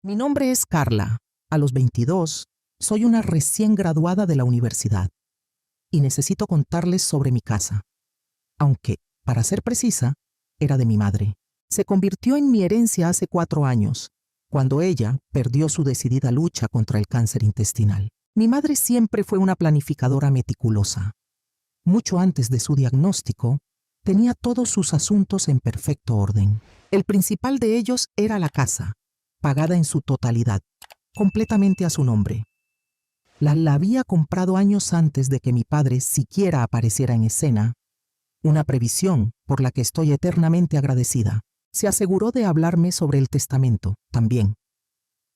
Mi nombre es Carla. A los 22, soy una recién graduada de la universidad y necesito contarles sobre mi casa. Aunque, para ser precisa, era de mi madre. Se convirtió en mi herencia hace 4 años, cuando ella perdió su decidida lucha contra el cáncer intestinal. Mi madre siempre fue una planificadora meticulosa. Mucho antes de su diagnóstico, tenía todos sus asuntos en perfecto orden. El principal de ellos era la casa, pagada en su totalidad, completamente a su nombre. La había comprado años antes de que mi padre siquiera apareciera en escena, una previsión por la que estoy eternamente agradecida. Se aseguró de hablarme sobre el testamento también.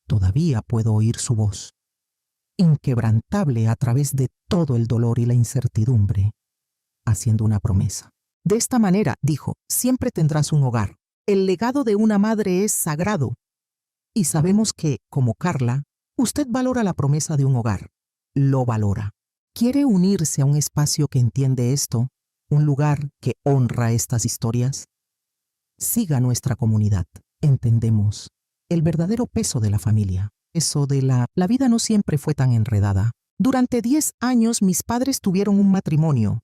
Todavía puedo oír su voz, inquebrantable a través de todo el dolor y la incertidumbre, haciendo una promesa. De esta manera, dijo, siempre tendrás un hogar. El legado de una madre es sagrado. Y sabemos que, como Carla, usted valora la promesa de un hogar. Lo valora. ¿Quiere unirse a un espacio que entiende esto? ¿Un lugar que honra estas historias? Siga nuestra comunidad. Entendemos el verdadero peso de la familia. Eso de la vida no siempre fue tan enredada. Durante 10 años mis padres tuvieron un matrimonio,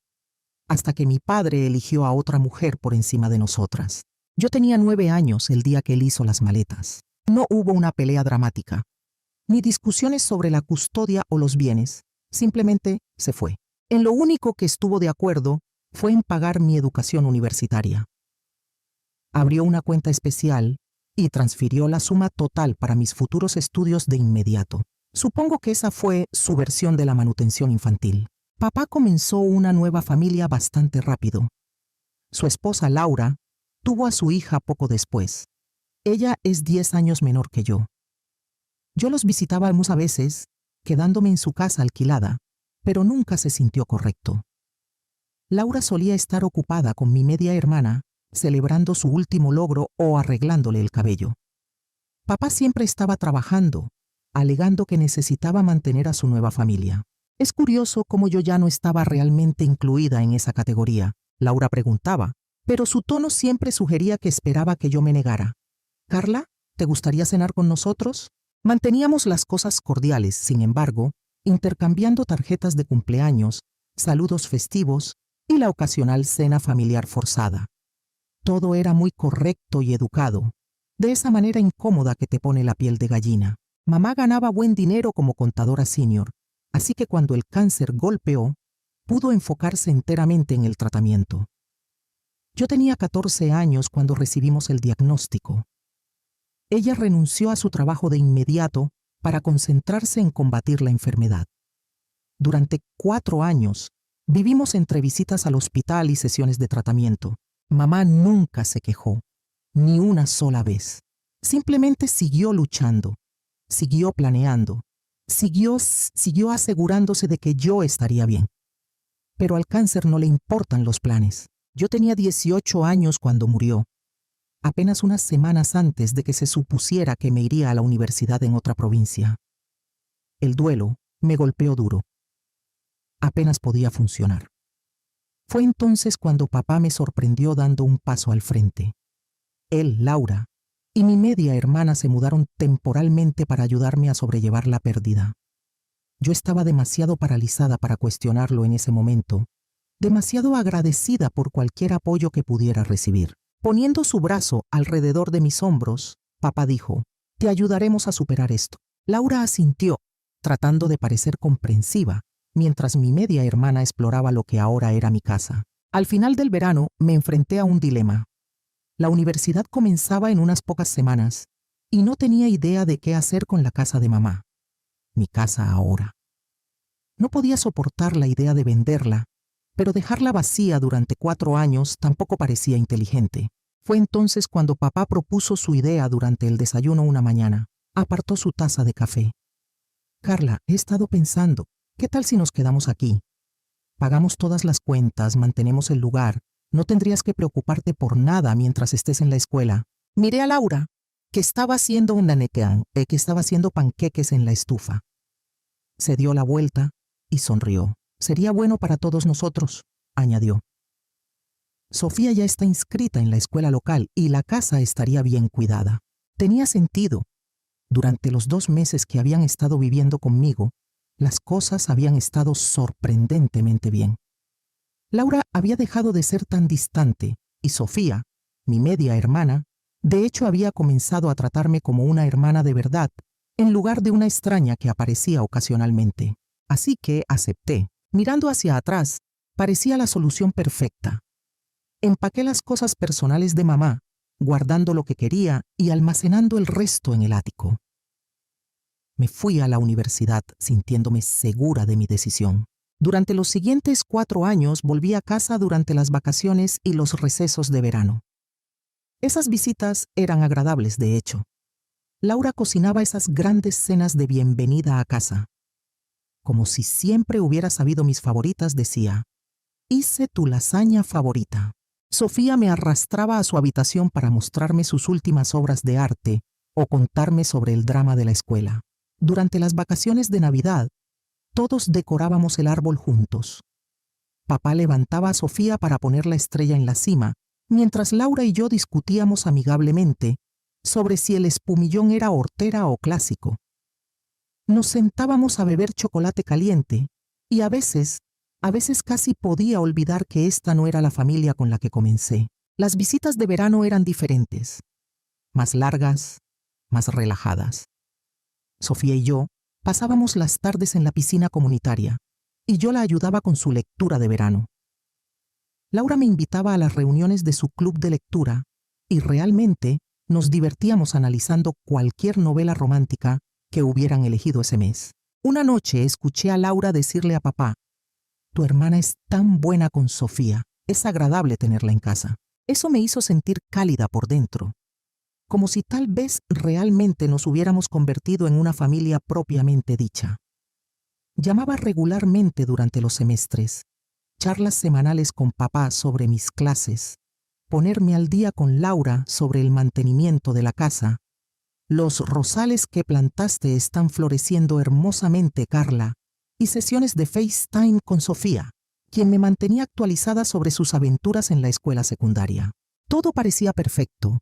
hasta que mi padre eligió a otra mujer por encima de nosotras. Yo tenía 9 años el día que él hizo las maletas. No hubo una pelea dramática, ni discusiones sobre la custodia o los bienes. Simplemente se fue. En lo único que estuvo de acuerdo fue en pagar mi educación universitaria. Abrió una cuenta especial y transfirió la suma total para mis futuros estudios de inmediato. Supongo que esa fue su versión de la manutención infantil. Papá comenzó una nueva familia bastante rápido. Su esposa Laura tuvo a su hija poco después. Ella es 10 años menor que yo. Yo los visitábamos a veces, quedándome en su casa alquilada, pero nunca se sintió correcto. Laura solía estar ocupada con mi media hermana, celebrando su último logro o arreglándole el cabello. Papá siempre estaba trabajando, alegando que necesitaba mantener a su nueva familia. Es curioso cómo yo ya no estaba realmente incluida en esa categoría. Laura preguntaba, pero su tono siempre sugería que esperaba que yo me negara. «Carla, ¿te gustaría cenar con nosotros?» Manteníamos las cosas cordiales, sin embargo, intercambiando tarjetas de cumpleaños, saludos festivos y la ocasional cena familiar forzada. Todo era muy correcto y educado, de esa manera incómoda que te pone la piel de gallina. Mamá ganaba buen dinero como contadora senior, así que cuando el cáncer golpeó, pudo enfocarse enteramente en el tratamiento. Yo tenía 14 años cuando recibimos el diagnóstico. Ella renunció a su trabajo de inmediato para concentrarse en combatir la enfermedad. Durante 4 años, vivimos entre visitas al hospital y sesiones de tratamiento. Mamá nunca se quejó, ni una sola vez. Simplemente siguió luchando, siguió planeando, siguió asegurándose de que yo estaría bien. Pero al cáncer no le importan los planes. Yo tenía 18 años cuando murió, apenas unas semanas antes de que se supusiera que me iría a la universidad en otra provincia. El duelo me golpeó duro. Apenas podía funcionar. Fue entonces cuando papá me sorprendió dando un paso al frente. Él, Laura, y mi media hermana se mudaron temporalmente para ayudarme a sobrellevar la pérdida. Yo estaba demasiado paralizada para cuestionarlo en ese momento, demasiado agradecida por cualquier apoyo que pudiera recibir. Poniendo su brazo alrededor de mis hombros, papá dijo, «Te ayudaremos a superar esto». Laura asintió, tratando de parecer comprensiva, mientras mi media hermana exploraba lo que ahora era mi casa. Al final del verano me enfrenté a un dilema. La universidad comenzaba en unas pocas semanas y no tenía idea de qué hacer con la casa de mamá. Mi casa ahora. No podía soportar la idea de venderla, pero dejarla vacía durante 4 años tampoco parecía inteligente. Fue entonces cuando papá propuso su idea durante el desayuno una mañana. Apartó su taza de café. «Carla, he estado pensando, ¿qué tal si nos quedamos aquí? Pagamos todas las cuentas, mantenemos el lugar, no tendrías que preocuparte por nada mientras estés en la escuela». Miré a Laura, que estaba haciendo panqueques en la estufa. Se dio la vuelta y sonrió. «Sería bueno para todos nosotros», añadió. «Sofía ya está inscrita en la escuela local y la casa estaría bien cuidada». Tenía sentido. Durante los 2 meses que habían estado viviendo conmigo, las cosas habían estado sorprendentemente bien. Laura había dejado de ser tan distante y Sofía, mi media hermana, de hecho había comenzado a tratarme como una hermana de verdad, en lugar de una extraña que aparecía ocasionalmente. Así que acepté. Mirando hacia atrás, parecía la solución perfecta. Empaqué las cosas personales de mamá, guardando lo que quería y almacenando el resto en el ático. Me fui a la universidad sintiéndome segura de mi decisión. Durante los siguientes 4 años volví a casa durante las vacaciones y los recesos de verano. Esas visitas eran agradables, de hecho. Laura cocinaba esas grandes cenas de bienvenida a casa. Como si siempre hubiera sabido mis favoritas, decía: «Hice tu lasaña favorita». Sofía me arrastraba a su habitación para mostrarme sus últimas obras de arte o contarme sobre el drama de la escuela. Durante las vacaciones de Navidad, todos decorábamos el árbol juntos. Papá levantaba a Sofía para poner la estrella en la cima, mientras Laura y yo discutíamos amigablemente sobre si el espumillón era hortera o clásico. Nos sentábamos a beber chocolate caliente y a veces casi podía olvidar que esta no era la familia con la que comencé. Las visitas de verano eran diferentes, más largas, más relajadas. Sofía y yo pasábamos las tardes en la piscina comunitaria y yo la ayudaba con su lectura de verano. Laura me invitaba a las reuniones de su club de lectura y realmente nos divertíamos analizando cualquier novela romántica que hubieran elegido ese mes. Una noche escuché a Laura decirle a papá: «Tu hermana es tan buena con Sofía, es agradable tenerla en casa». Eso me hizo sentir cálida por dentro, como si tal vez realmente nos hubiéramos convertido en una familia propiamente dicha. Llamaba regularmente durante los semestres, charlas semanales con papá sobre mis clases, ponerme al día con Laura sobre el mantenimiento de la casa. «Los rosales que plantaste están floreciendo hermosamente, Carla», y sesiones de FaceTime con Sofía, quien me mantenía actualizada sobre sus aventuras en la escuela secundaria. Todo parecía perfecto.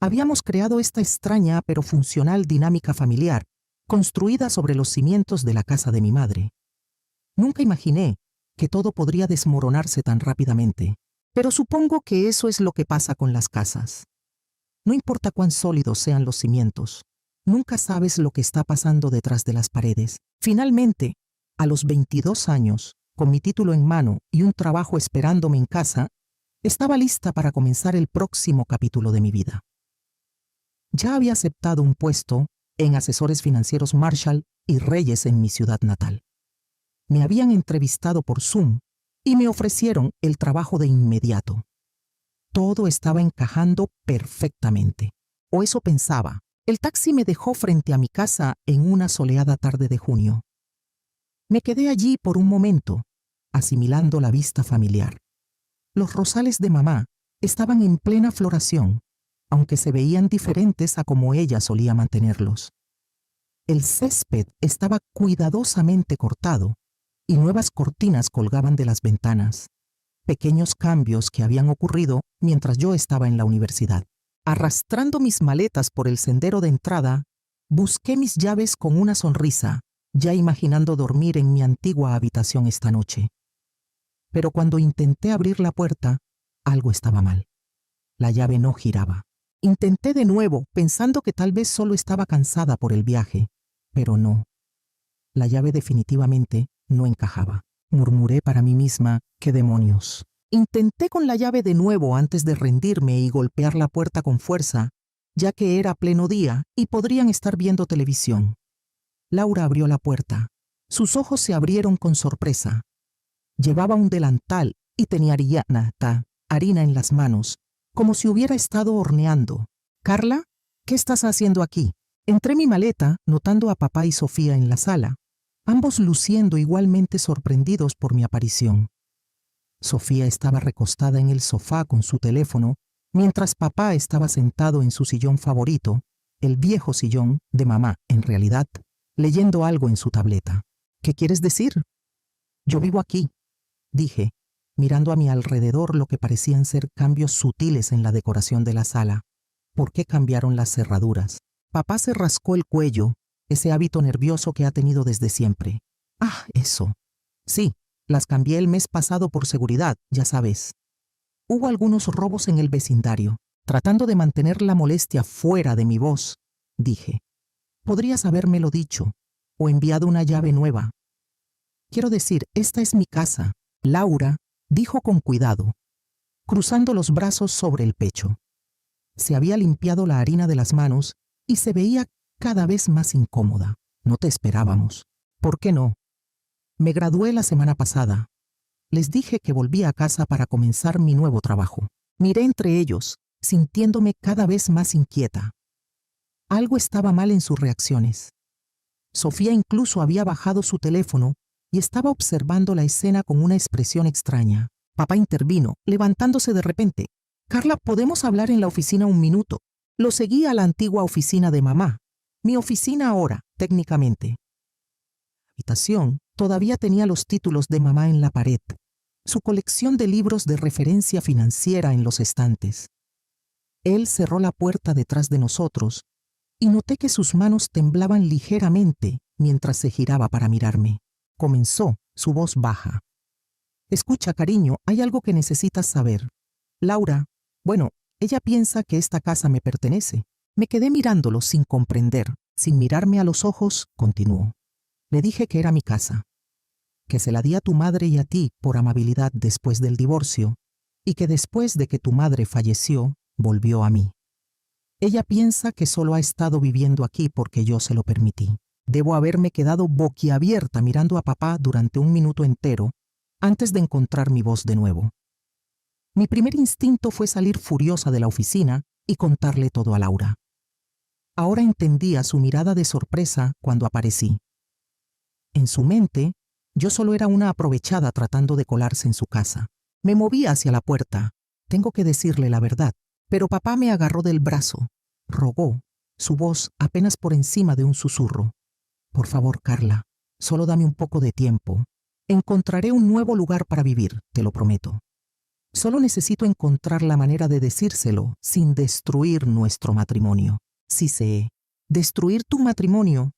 Habíamos creado esta extraña pero funcional dinámica familiar, construida sobre los cimientos de la casa de mi madre. Nunca imaginé que todo podría desmoronarse tan rápidamente, pero supongo que eso es lo que pasa con las casas. No importa cuán sólidos sean los cimientos, nunca sabes lo que está pasando detrás de las paredes. Finalmente, a los 22 años, con mi título en mano y un trabajo esperándome en casa, estaba lista para comenzar el próximo capítulo de mi vida. Ya había aceptado un puesto en Asesores Financieros Marshall y Reyes en mi ciudad natal. Me habían entrevistado por Zoom y me ofrecieron el trabajo de inmediato. Todo estaba encajando perfectamente. O eso pensaba. El taxi me dejó frente a mi casa en una soleada tarde de junio. Me quedé allí por un momento, asimilando la vista familiar. Los rosales de mamá estaban en plena floración, aunque se veían diferentes a como ella solía mantenerlos. El césped estaba cuidadosamente cortado y nuevas cortinas colgaban de las ventanas, pequeños cambios que habían ocurrido mientras yo estaba en la universidad. Arrastrando mis maletas por el sendero de entrada, busqué mis llaves con una sonrisa, ya imaginando dormir en mi antigua habitación esta noche. Pero cuando intenté abrir la puerta, algo estaba mal. La llave no giraba. Intenté de nuevo, pensando que tal vez solo estaba cansada por el viaje, pero no. La llave definitivamente no encajaba. Murmuré para mí misma: «¿Qué demonios?». Intenté con la llave de nuevo antes de rendirme y golpear la puerta con fuerza, ya que era pleno día y podrían estar viendo televisión. Laura abrió la puerta. Sus ojos se abrieron con sorpresa. Llevaba un delantal y tenía harina en las manos, como si hubiera estado horneando. «Carla, ¿qué estás haciendo aquí?». Entré mi maleta, notando a papá y Sofía en la sala, ambos luciendo igualmente sorprendidos por mi aparición. Sofía estaba recostada en el sofá con su teléfono, mientras papá estaba sentado en su sillón favorito, el viejo sillón de mamá, en realidad, leyendo algo en su tableta. «¿Qué quieres decir?». «Yo vivo aquí», dije, mirando a mi alrededor lo que parecían ser cambios sutiles en la decoración de la sala. ¿Por qué cambiaron las cerraduras? Papá se rascó el cuello, ese hábito nervioso que ha tenido desde siempre. Ah, eso. Sí, las cambié el mes pasado por seguridad, ya sabes. Hubo algunos robos en el vecindario. Tratando de mantener la molestia fuera de mi voz, dije, podrías habérmelo dicho o enviado una llave nueva. Quiero decir, esta es mi casa. Laura dijo con cuidado, cruzando los brazos sobre el pecho. Se había limpiado la harina de las manos y se veía cada vez más incómoda. No te esperábamos. ¿Por qué no? Me gradué la semana pasada. Les dije que volvía a casa para comenzar mi nuevo trabajo. Miré entre ellos, sintiéndome cada vez más inquieta. Algo estaba mal en sus reacciones. Sofía incluso había bajado su teléfono y estaba observando la escena con una expresión extraña. Papá intervino, levantándose de repente. Carla, ¿podemos hablar en la oficina un minuto? Lo seguí a la antigua oficina de mamá. Mi oficina ahora, técnicamente. La habitación todavía tenía los títulos de mamá en la pared, su colección de libros de referencia financiera en los estantes. Él cerró la puerta detrás de nosotros y noté que sus manos temblaban ligeramente mientras se giraba para mirarme. Comenzó, su voz baja. Escucha, cariño, hay algo que necesitas saber. Laura, bueno, ella piensa que esta casa me pertenece. Me quedé mirándolo sin comprender. Sin mirarme a los ojos, continuó. Le dije que era mi casa, que se la di a tu madre y a ti por amabilidad después del divorcio, y que después de que tu madre falleció, volvió a mí. Ella piensa que solo ha estado viviendo aquí porque yo se lo permití. Debo haberme quedado boquiabierta mirando a papá durante un minuto entero antes de encontrar mi voz de nuevo. Mi primer instinto fue salir furiosa de la oficina y contarle todo a Laura. Ahora entendía su mirada de sorpresa cuando aparecí. En su mente, yo solo era una aprovechada tratando de colarse en su casa. Me moví hacia la puerta. Tengo que decirle la verdad. Pero papá me agarró del brazo. Rogó, su voz apenas por encima de un susurro. Por favor, Carla, solo dame un poco de tiempo. Encontraré un nuevo lugar para vivir, te lo prometo. Solo necesito encontrar la manera de decírselo sin destruir nuestro matrimonio. Sí sé, destruir tu matrimonio.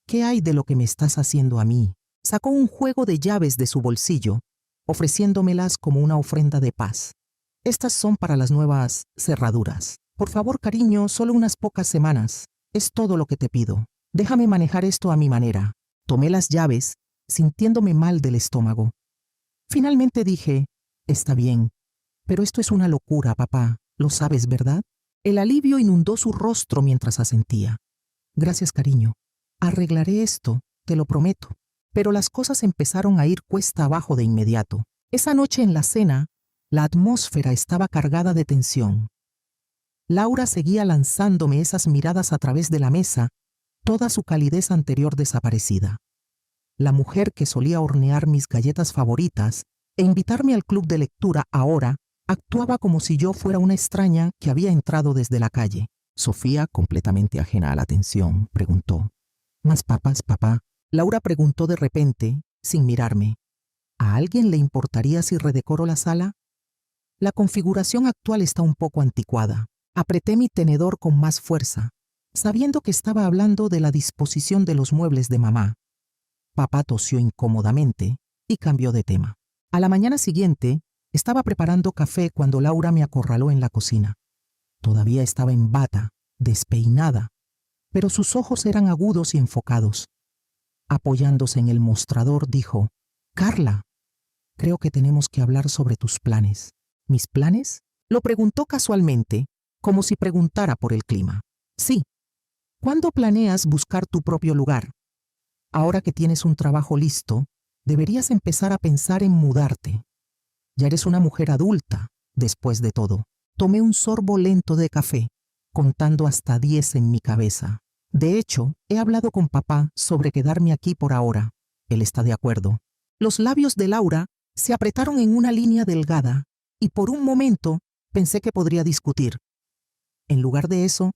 ¿Qué hay de lo que me estás haciendo a mí? Sacó un juego de llaves de su bolsillo, ofreciéndomelas como una ofrenda de paz. Estas son para las nuevas cerraduras. Por favor, cariño, solo unas pocas semanas. Es todo lo que te pido. Déjame manejar esto a mi manera. Tomé las llaves, sintiéndome mal del estómago. Finalmente dije, está bien, pero esto es una locura, papá. Lo sabes, ¿verdad? El alivio inundó su rostro mientras asentía. Gracias, cariño. Arreglaré esto, te lo prometo. Pero las cosas empezaron a ir cuesta abajo de inmediato. Esa noche en la cena, la atmósfera estaba cargada de tensión. Laura seguía lanzándome esas miradas a través de la mesa, toda su calidez anterior desaparecida. La mujer que solía hornear mis galletas favoritas e invitarme al club de lectura ahora actuaba como si yo fuera una extraña que había entrado desde la calle. Sofía, completamente ajena a la tensión, preguntó. ¿Más papas, papá? Laura preguntó de repente, sin mirarme. ¿A alguien le importaría si redecoro la sala? La configuración actual está un poco anticuada. Apreté mi tenedor con más fuerza, sabiendo que estaba hablando de la disposición de los muebles de mamá. Papá tosió incómodamente y cambió de tema. A la mañana siguiente, estaba preparando café cuando Laura me acorraló en la cocina. Todavía estaba en bata, despeinada, pero sus ojos eran agudos y enfocados. Apoyándose en el mostrador, dijo, «Carla, creo que tenemos que hablar sobre tus planes». ¿Mis planes? Lo preguntó casualmente, como si preguntara por el clima. Sí. ¿Cuándo planeas buscar tu propio lugar? Ahora que tienes un trabajo listo, deberías empezar a pensar en mudarte. Ya eres una mujer adulta, después de todo. Tomé un sorbo lento de café, contando hasta 10 en mi cabeza. De hecho, he hablado con papá sobre quedarme aquí por ahora. Él está de acuerdo. Los labios de Laura se apretaron en una línea delgada y por un momento pensé que podría discutir. En lugar de eso,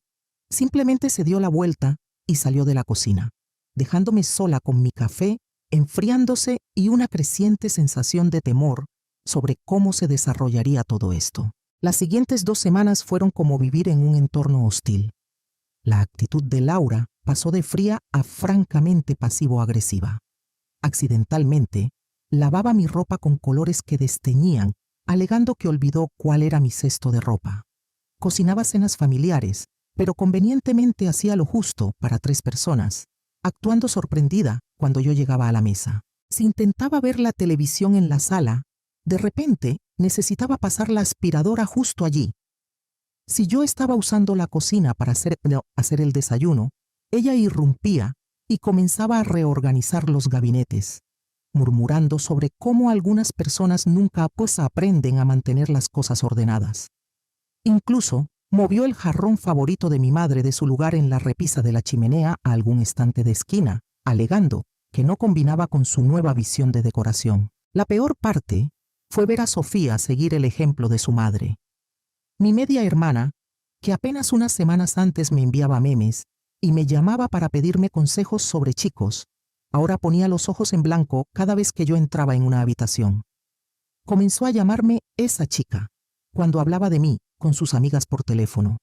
simplemente se dio la vuelta y salió de la cocina, dejándome sola con mi café enfriándose y una creciente sensación de temor sobre cómo se desarrollaría todo esto. Las siguientes 2 semanas fueron como vivir en un entorno hostil. La actitud de Laura pasó de fría a francamente pasivo-agresiva. Accidentalmente, lavaba mi ropa con colores que desteñían, alegando que olvidó cuál era mi cesto de ropa. Cocinaba cenas familiares, pero convenientemente hacía lo justo para 3 personas, actuando sorprendida cuando yo llegaba a la mesa. Si intentaba ver la televisión en la sala, de repente necesitaba pasar la aspiradora justo allí. Si yo estaba usando la cocina para hacer el desayuno, ella irrumpía y comenzaba a reorganizar los gabinetes, murmurando sobre cómo algunas personas nunca aprenden a mantener las cosas ordenadas. Incluso movió el jarrón favorito de mi madre de su lugar en la repisa de la chimenea a algún estante de esquina, alegando que no combinaba con su nueva visión de decoración. La peor parte fue ver a Sofía seguir el ejemplo de su madre. Mi media hermana, que apenas unas semanas antes me enviaba memes y me llamaba para pedirme consejos sobre chicos, ahora ponía los ojos en blanco cada vez que yo entraba en una habitación. Comenzó a llamarme esa chica cuando hablaba de mí con sus amigas por teléfono,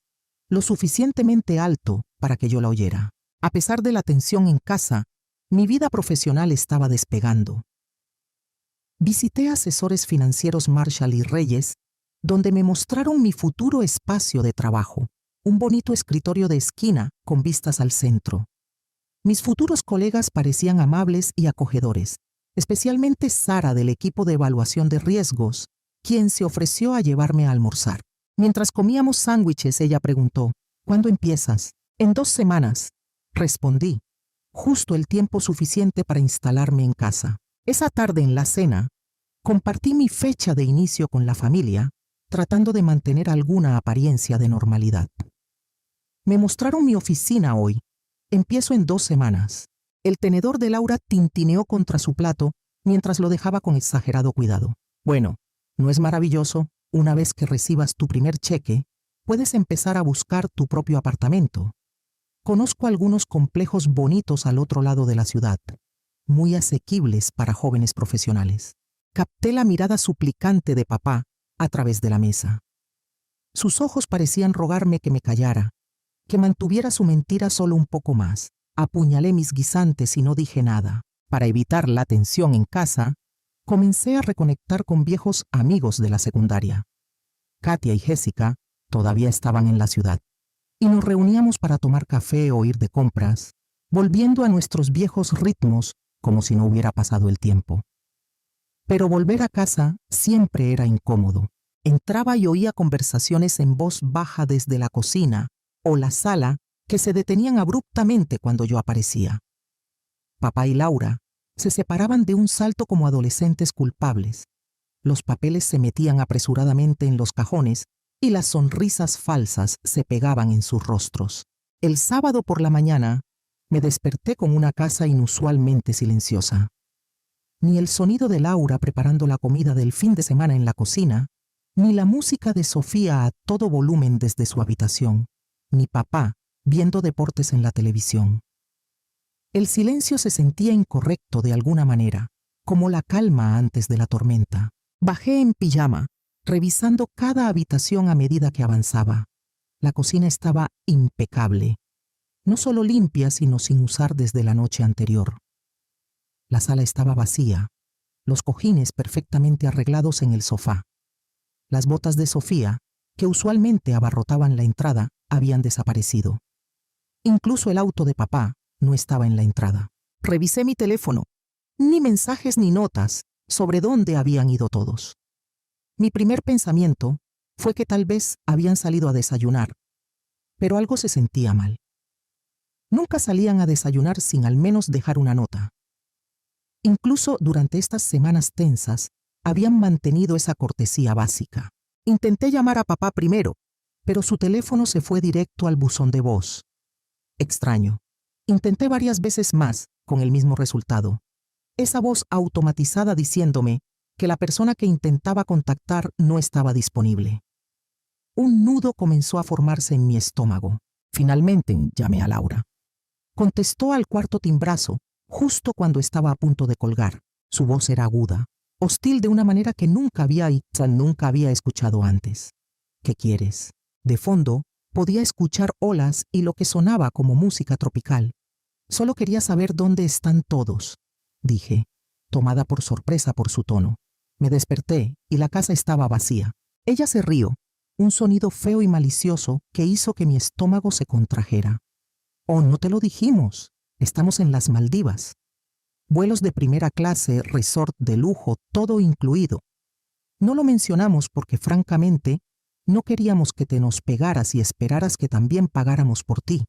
lo suficientemente alto para que yo la oyera. A pesar de la tensión en casa, mi vida profesional estaba despegando. Visité asesores financieros Marshall y Reyes, donde me mostraron mi futuro espacio de trabajo, un bonito escritorio de esquina con vistas al centro. Mis futuros colegas parecían amables y acogedores, especialmente Sara del equipo de evaluación de riesgos, quien se ofreció a llevarme a almorzar. Mientras comíamos sándwiches, ella preguntó, ¿cuándo empiezas? En 2 semanas, respondí, justo el tiempo suficiente para instalarme en casa. Esa tarde en la cena, compartí mi fecha de inicio con la familia, tratando de mantener alguna apariencia de normalidad. Me mostraron mi oficina hoy. Empiezo en 2 semanas. El tenedor de Laura tintineó contra su plato mientras lo dejaba con exagerado cuidado. Bueno, ¿no es maravilloso? Una vez que recibas tu primer cheque, puedes empezar a buscar tu propio apartamento. Conozco algunos complejos bonitos al otro lado de la ciudad, muy asequibles para jóvenes profesionales. Capté la mirada suplicante de papá a través de la mesa. Sus ojos parecían rogarme que me callara, que mantuviera su mentira solo un poco más. Apuñalé mis guisantes y no dije nada. Para evitar la tensión en casa, comencé a reconectar con viejos amigos de la secundaria. Katia y Jessica todavía estaban en la ciudad, y nos reuníamos para tomar café o ir de compras, volviendo a nuestros viejos ritmos como si no hubiera pasado el tiempo. Pero volver a casa siempre era incómodo. Entraba y oía conversaciones en voz baja desde la cocina o la sala que se detenían abruptamente cuando yo aparecía. Papá y Laura se separaban de un salto como adolescentes culpables. Los papeles se metían apresuradamente en los cajones y las sonrisas falsas se pegaban en sus rostros. El sábado por la mañana me desperté con una casa inusualmente silenciosa. Ni el sonido de Laura preparando la comida del fin de semana en la cocina, ni la música de Sofía a todo volumen desde su habitación, ni papá viendo deportes en la televisión. El silencio se sentía incorrecto de alguna manera, como la calma antes de la tormenta. Bajé en pijama, revisando cada habitación a medida que avanzaba. La cocina estaba impecable, no solo limpia, sino sin usar desde la noche anterior. La sala estaba vacía, los cojines perfectamente arreglados en el sofá. Las botas de Sofía, que usualmente abarrotaban la entrada, habían desaparecido. Incluso el auto de papá no estaba en la entrada. Revisé mi teléfono. Ni mensajes ni notas sobre dónde habían ido todos. Mi primer pensamiento fue que tal vez habían salido a desayunar, pero algo se sentía mal. Nunca salían a desayunar sin al menos dejar una nota. Incluso durante estas semanas tensas, habían mantenido esa cortesía básica. Intenté llamar a papá primero, pero su teléfono se fue directo al buzón de voz. Extraño. Intenté varias veces más, con el mismo resultado. Esa voz automatizada diciéndome que la persona que intentaba contactar no estaba disponible. Un nudo comenzó a formarse en mi estómago. Finalmente llamé a Laura. Contestó al cuarto timbrazo, justo cuando estaba a punto de colgar. Su voz era aguda, hostil de una manera que nunca había escuchado antes. ¿Qué quieres? De fondo, Podía escuchar olas y lo que sonaba como música tropical. Solo quería saber dónde están todos, dije, tomada por sorpresa por su tono. Me desperté y la casa estaba vacía. Ella se rió, un sonido feo y malicioso que hizo que mi estómago se contrajera. Oh, no te lo dijimos. Estamos en las Maldivas. Vuelos de primera clase, resort de lujo, todo incluido. No lo mencionamos porque, francamente, no queríamos que te nos pegaras y esperaras que también pagáramos por ti.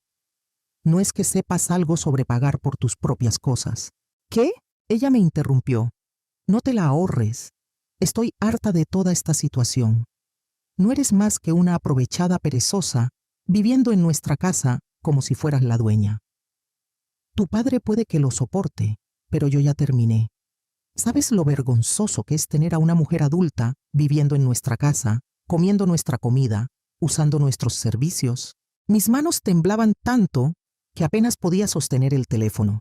No es que sepas algo sobre pagar por tus propias cosas. ¿Qué? Ella me interrumpió. No te la ahorres. Estoy harta de toda esta situación. No eres más que una aprovechada perezosa viviendo en nuestra casa como si fueras la dueña. Tu padre puede que lo soporte, pero yo ya terminé. ¿Sabes lo vergonzoso que es tener a una mujer adulta viviendo en nuestra casa, comiendo nuestra comida, usando nuestros servicios? Mis manos temblaban tanto que apenas podía sostener el teléfono.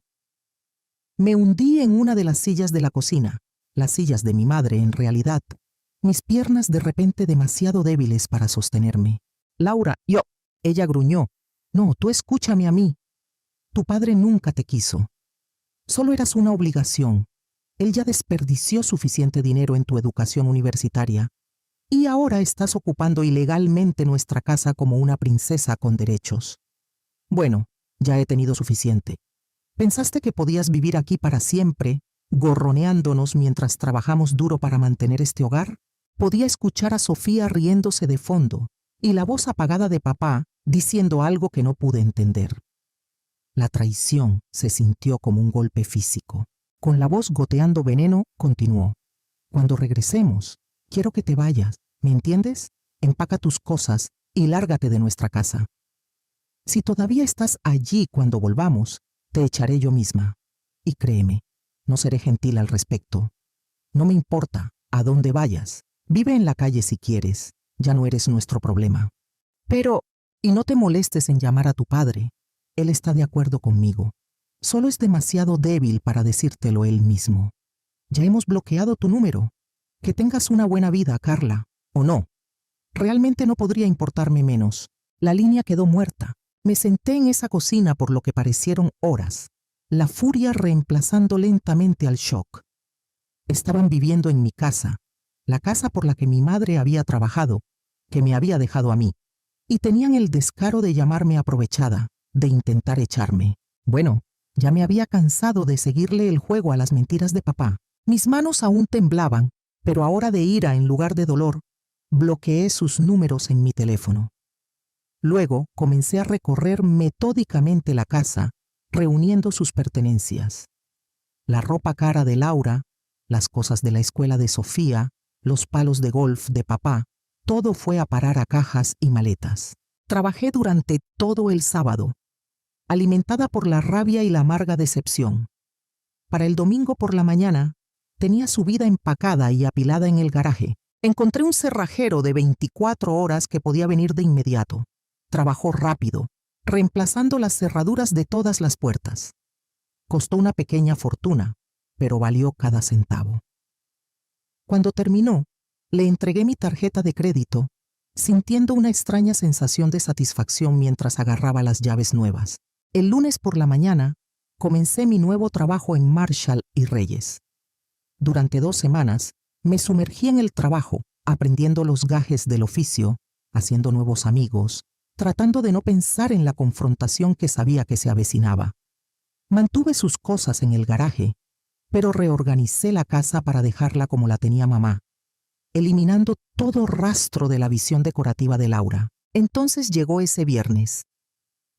Me hundí en una de las sillas de la cocina, las sillas de mi madre en realidad, mis piernas de repente demasiado débiles para sostenerme. Laura, yo. Ella gruñó. No, tú escúchame a mí. Tu padre nunca te quiso. Solo eras una obligación. Él ya desperdició suficiente dinero en tu educación universitaria y ahora estás ocupando ilegalmente nuestra casa como una princesa con derechos. Bueno, ya he tenido suficiente. ¿Pensaste que podías vivir aquí para siempre, gorroneándonos mientras trabajamos duro para mantener este hogar? Podía escuchar a Sofía riéndose de fondo y la voz apagada de papá diciendo algo que no pude entender. La traición se sintió como un golpe físico. Con la voz goteando veneno, continuó. Cuando regresemos, quiero que te vayas, ¿me entiendes? Empaca tus cosas y lárgate de nuestra casa. Si todavía estás allí cuando volvamos, te echaré yo misma. Y créeme, no seré gentil al respecto. No me importa a dónde vayas. Vive en la calle si quieres. Ya no eres nuestro problema. Pero, y no te molestes en llamar a tu padre. Él está de acuerdo conmigo. Solo es demasiado débil para decírtelo él mismo. Ya hemos bloqueado tu número. Que tengas una buena vida, Carla. ¿O no? Realmente no podría importarme menos. La línea quedó muerta. Me senté en esa cocina por lo que parecieron horas. La furia reemplazando lentamente al shock. Estaban viviendo en mi casa, la casa por la que mi madre había trabajado, que me había dejado a mí, y tenían el descaro de llamarme aprovechada, de intentar echarme. Bueno, ya me había cansado de seguirle el juego a las mentiras de papá. Mis manos aún temblaban, pero ahora de ira en lugar de dolor, bloqueé sus números en mi teléfono. Luego comencé a recorrer metódicamente la casa, reuniendo sus pertenencias. La ropa cara de Laura, las cosas de la escuela de Sofía, los palos de golf de papá, todo fue a parar a cajas y maletas. Trabajé durante todo el sábado, alimentada por la rabia y la amarga decepción. Para el domingo por la mañana, tenía su vida empacada y apilada en el garaje. Encontré un cerrajero de 24 horas que podía venir de inmediato. Trabajó rápido, reemplazando las cerraduras de todas las puertas. Costó una pequeña fortuna, pero valió cada centavo. Cuando terminó, le entregué mi tarjeta de crédito, sintiendo una extraña sensación de satisfacción mientras agarraba las llaves nuevas. El lunes por la mañana, comencé mi nuevo trabajo en Marshall y Reyes. Durante 2 semanas, me sumergí en el trabajo, aprendiendo los gajes del oficio, haciendo nuevos amigos, tratando de no pensar en la confrontación que sabía que se avecinaba. Mantuve sus cosas en el garaje, pero reorganicé la casa para dejarla como la tenía mamá, eliminando todo rastro de la visión decorativa de Laura. Entonces llegó ese viernes.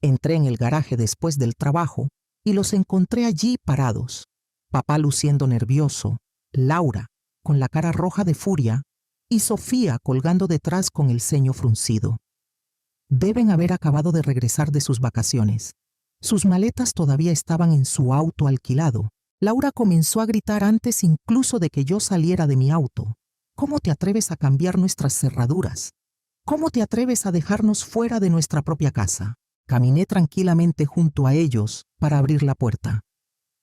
Entré en el garaje después del trabajo y los encontré allí parados. Papá luciendo nervioso, Laura con la cara roja de furia y Sofía colgando detrás con el ceño fruncido. Deben haber acabado de regresar de sus vacaciones. Sus maletas todavía estaban en su auto alquilado. Laura comenzó a gritar antes incluso de que yo saliera de mi auto. ¿Cómo te atreves a cambiar nuestras cerraduras? ¿Cómo te atreves a dejarnos fuera de nuestra propia casa? Caminé tranquilamente junto a ellos para abrir la puerta.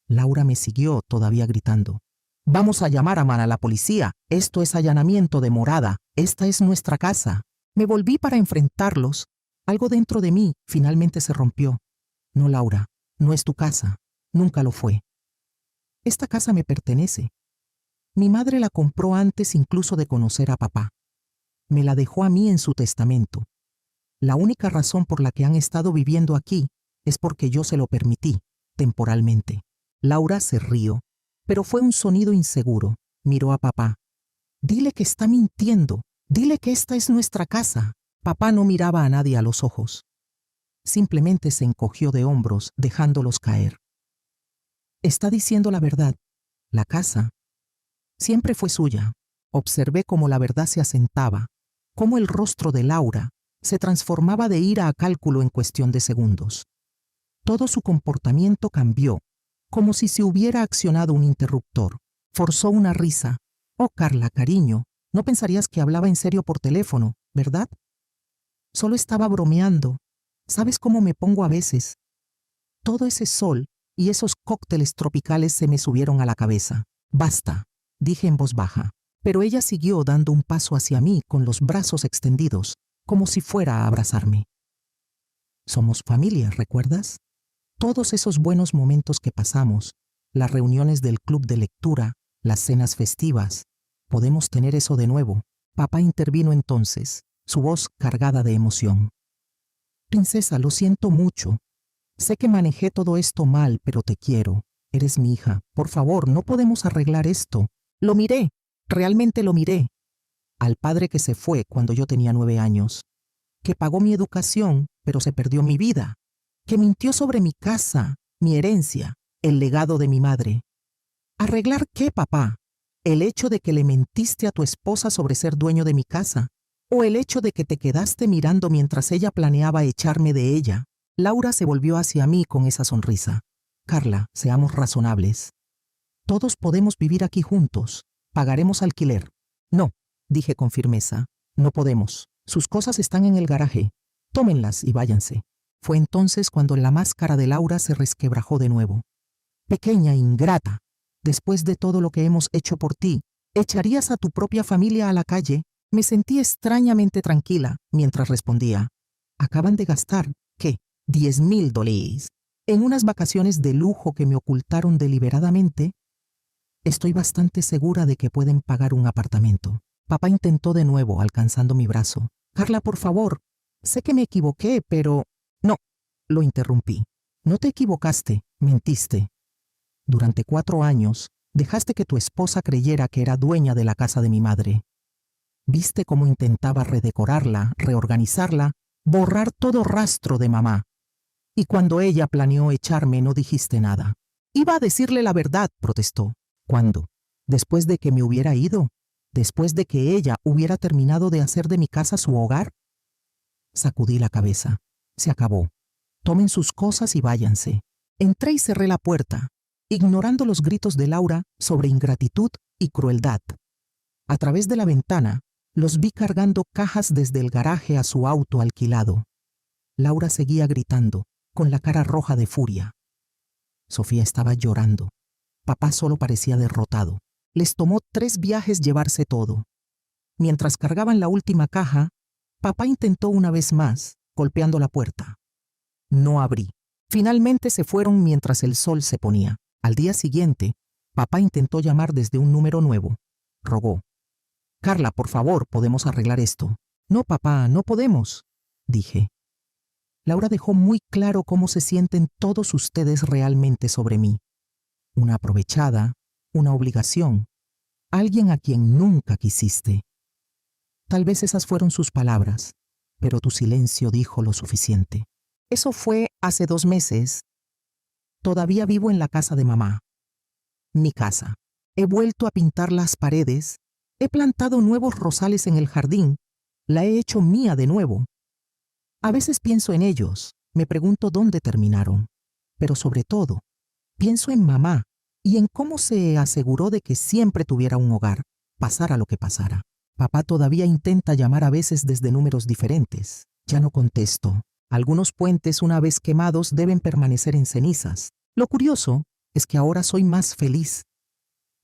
Laura me siguió todavía gritando. Vamos a llamar a la policía. Esto es allanamiento de morada. Esta es nuestra casa. Me volví para enfrentarlos, Algo dentro de mí finalmente se rompió. No, Laura, no es tu casa. Nunca lo fue. Esta casa me pertenece. Mi madre la compró antes incluso de conocer a papá. Me la dejó a mí en su testamento. La única razón por la que han estado viviendo aquí es porque yo se lo permití, temporalmente. Laura se rió, pero fue un sonido inseguro. Miró a papá. Dile que está mintiendo. Dile que esta es nuestra casa. Papá no miraba a nadie a los ojos. Simplemente se encogió de hombros, dejándolos caer. Está diciendo la verdad. La casa siempre fue suya. Observé cómo la verdad se asentaba, cómo el rostro de Laura se transformaba de ira a cálculo en cuestión de segundos. Todo su comportamiento cambió, como si se hubiera accionado un interruptor. Forzó una risa. Oh, Carla, cariño, no pensarías que hablaba en serio por teléfono, ¿verdad? Solo estaba bromeando. ¿Sabes cómo me pongo a veces? Todo ese sol y esos cócteles tropicales se me subieron a la cabeza. Basta, dije en voz baja. Pero ella siguió dando un paso hacia mí con los brazos extendidos, como si fuera a abrazarme. Somos familia, ¿recuerdas? Todos esos buenos momentos que pasamos, las reuniones del club de lectura, las cenas festivas. Podemos tener eso de nuevo. Papá intervino entonces, su voz cargada de emoción. Princesa, lo siento mucho. Sé que manejé todo esto mal, pero te quiero. Eres mi hija. Por favor, no podemos arreglar esto. Lo miré. Realmente lo miré. Al padre que se fue cuando yo tenía 9 años. Que pagó mi educación, pero se perdió mi vida. Que mintió sobre mi casa, mi herencia, el legado de mi madre. ¿Arreglar qué, papá? ¿El hecho de que le mentiste a tu esposa sobre ser dueño de mi casa? ¿O el hecho de que te quedaste mirando mientras ella planeaba echarme de ella? Laura se volvió hacia mí con esa sonrisa. Carla, seamos razonables. Todos podemos vivir aquí juntos. Pagaremos alquiler. No, dije con firmeza. No podemos. Sus cosas están en el garaje. Tómenlas y váyanse. Fue entonces cuando la máscara de Laura se resquebrajó de nuevo. Pequeña ingrata, después de todo lo que hemos hecho por ti, ¿echarías a tu propia familia a la calle? Me sentí extrañamente tranquila mientras respondía. Acaban de gastar, ¿qué? $10,000 en unas vacaciones de lujo que me ocultaron deliberadamente. Estoy bastante segura de que pueden pagar un apartamento. Papá intentó de nuevo, alcanzando mi brazo. Carla, por favor, sé que me equivoqué, pero... No, lo interrumpí. No te equivocaste, mentiste. Durante 4 años, dejaste que tu esposa creyera que era dueña de la casa de mi madre. Viste cómo intentaba redecorarla, reorganizarla, borrar todo rastro de mamá. Y cuando ella planeó echarme, no dijiste nada. Iba a decirle la verdad, protestó. ¿Cuándo? ¿Después de que me hubiera ido? ¿Después de que ella hubiera terminado de hacer de mi casa su hogar? Sacudí la cabeza. Se acabó. Tomen sus cosas y váyanse. Entré y cerré la puerta, ignorando los gritos de Laura sobre ingratitud y crueldad. A través de la ventana, los vi cargando cajas desde el garaje a su auto alquilado. Laura seguía gritando, con la cara roja de furia. Sofía estaba llorando. Papá solo parecía derrotado. Les tomó 3 viajes llevarse todo. Mientras cargaban la última caja, papá intentó una vez más, golpeando la puerta. No abrí. Finalmente se fueron mientras el sol se ponía. Al día siguiente, papá intentó llamar desde un número nuevo. Rogó. Carla, por favor, podemos arreglar esto. No, papá, no podemos, dije. Laura dejó muy claro cómo se sienten todos ustedes realmente sobre mí. Una aprovechada, una obligación, alguien a quien nunca quisiste. Tal vez esas fueron sus palabras, pero tu silencio dijo lo suficiente. Eso fue hace 2 meses. Todavía vivo en la casa de mamá. Mi casa. He vuelto a pintar las paredes. He plantado nuevos rosales en el jardín. La he hecho mía de nuevo. A veces pienso en ellos. Me pregunto dónde terminaron. Pero sobre todo, pienso en mamá y en cómo se aseguró de que siempre tuviera un hogar, pasara lo que pasara. Papá todavía intenta llamar a veces desde números diferentes. Ya no contesto. Algunos puentes, una vez quemados, deben permanecer en cenizas. Lo curioso es que ahora soy más feliz.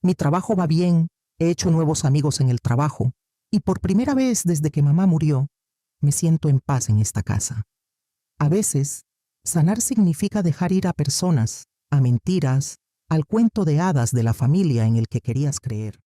Mi trabajo va bien, he hecho nuevos amigos en el trabajo, y por primera vez desde que mamá murió, me siento en paz en esta casa. A veces, sanar significa dejar ir a personas, a mentiras, al cuento de hadas de la familia en el que querías creer.